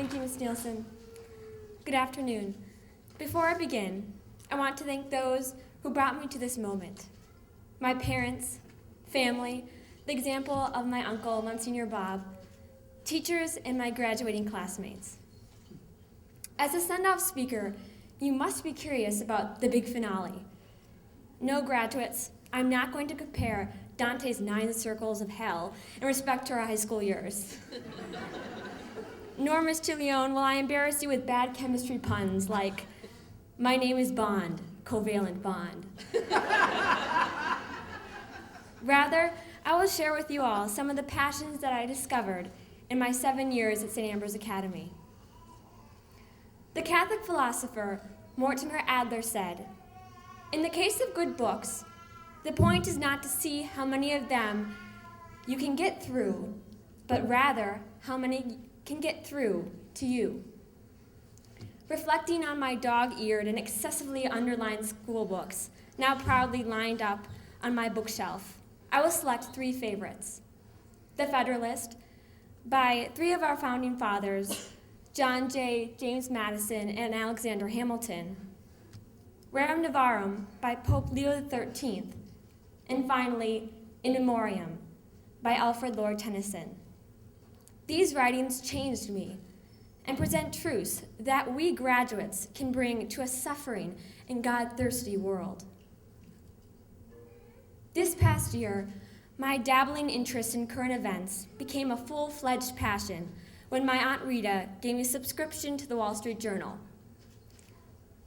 Thank you, Ms. Nielsen. Good afternoon. Before I begin, I want to thank those who brought me to this moment. My parents, family, the example of my uncle, Monsignor Bob, teachers, and my graduating classmates. As a send-off speaker, you must be curious about the big finale. No, graduates, I'm not going to compare Dante's 9 circles of hell in respect to our high school years. Nor, Mr. Leone, will I embarrass you with bad chemistry puns like, my name is Bond, covalent bond. Rather, I will share with you all some of the passions that I discovered in my 7 years at St. Ambrose Academy. The Catholic philosopher Mortimer Adler said, "In the case of good books, the point is not to see how many of them you can get through, but rather how many can get through to you." Reflecting on my dog-eared and excessively underlined school books, now proudly lined up on my bookshelf, I will select 3 favorites. The Federalist, by 3 of our founding fathers, John Jay, James Madison, and Alexander Hamilton. Rerum Novarum, by Pope Leo XIII. And finally, In Memoriam, by Alfred Lord Tennyson. These writings changed me and present truths that we graduates can bring to a suffering and God-thirsty world. This past year, my dabbling interest in current events became a full-fledged passion when my Aunt Rita gave me a subscription to the Wall Street Journal.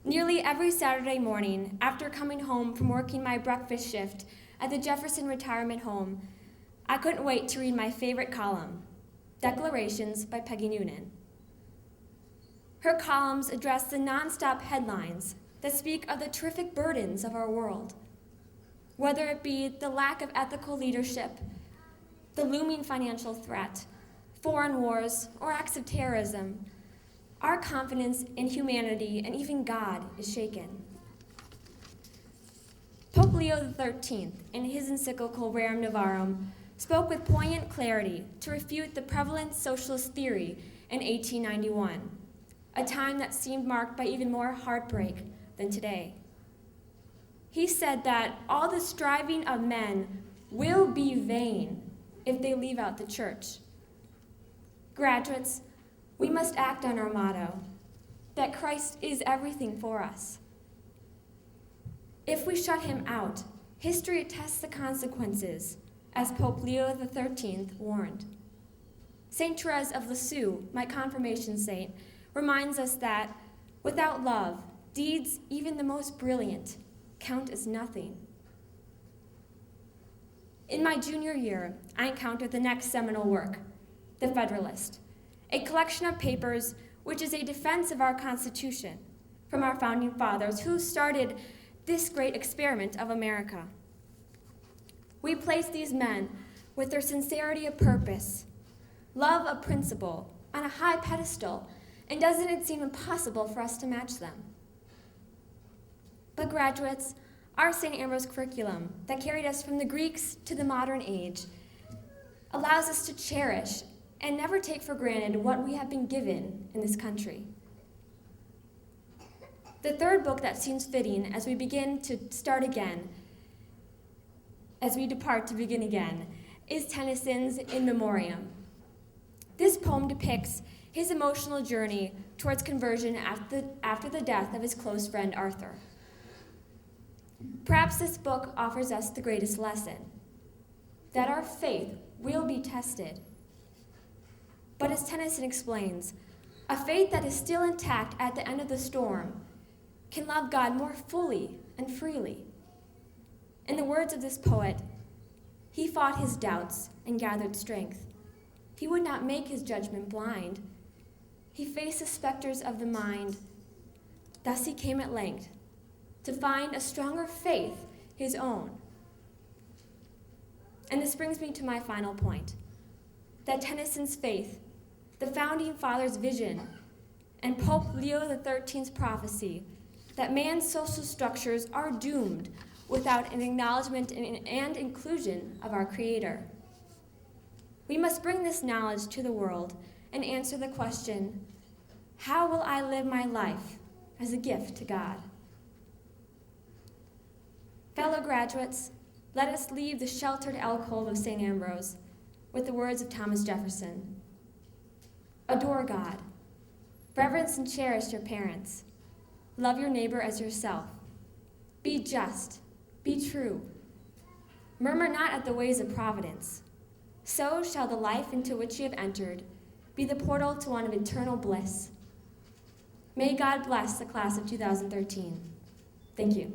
Nearly every Saturday morning, after coming home from working my breakfast shift at the Jefferson Retirement Home, I couldn't wait to read my favorite column, Declarations by Peggy Noonan. Her columns address the nonstop headlines that speak of the terrific burdens of our world, whether it be the lack of ethical leadership, the looming financial threat, foreign wars, or acts of terrorism. Our confidence in humanity and even God is shaken. Pope Leo XIII, in his encyclical Rerum Novarum, spoke with poignant clarity to refute the prevalent socialist theory in 1891, a time that seemed marked by even more heartbreak than today. He said that all the striving of men will be vain if they leave out the church. Graduates, we must act on our motto, that Christ is everything for us. If we shut him out, history attests the consequences, as Pope Leo XIII warned. St. Therese of Lisieux, my confirmation saint, reminds us that without love, deeds, even the most brilliant, count as nothing. In my junior year, I encountered the next seminal work, The Federalist, a collection of papers which is a defense of our Constitution from our founding fathers who started this great experiment of America. We place these men with their sincerity of purpose, love of principle, on a high pedestal, and doesn't it seem impossible for us to match them? But graduates, our St. Ambrose curriculum that carried us from the Greeks to the modern age allows us to cherish and never take for granted what we have been given in this country. The third book that seems fitting as we begin to start again, as we depart to begin again, is Tennyson's In Memoriam. This poem depicts his emotional journey towards conversion after the death of his close friend Arthur. Perhaps this book offers us the greatest lesson, that our faith will be tested. But as Tennyson explains, a faith that is still intact at the end of the storm can love God more fully and freely. In the words of this poet, he fought his doubts and gathered strength. He would not make his judgment blind. He faced the specters of the mind. Thus he came at length to find a stronger faith, his own. And this brings me to my final point, that Tennyson's faith, the founding father's vision, and Pope Leo XIII's prophecy that man's social structures are doomed without an acknowledgement and inclusion of our Creator. We must bring this knowledge to the world and answer the question, How will I live my life as a gift to God? Fellow graduates, let us leave the sheltered alcove of St. Ambrose with the words of Thomas Jefferson. Adore God. Reverence and cherish your parents. Love your neighbor as yourself. Be just. Be true. Murmur not at the ways of providence. So shall the life into which you have entered be the portal to one of eternal bliss. May God bless the class of 2013. Thank you.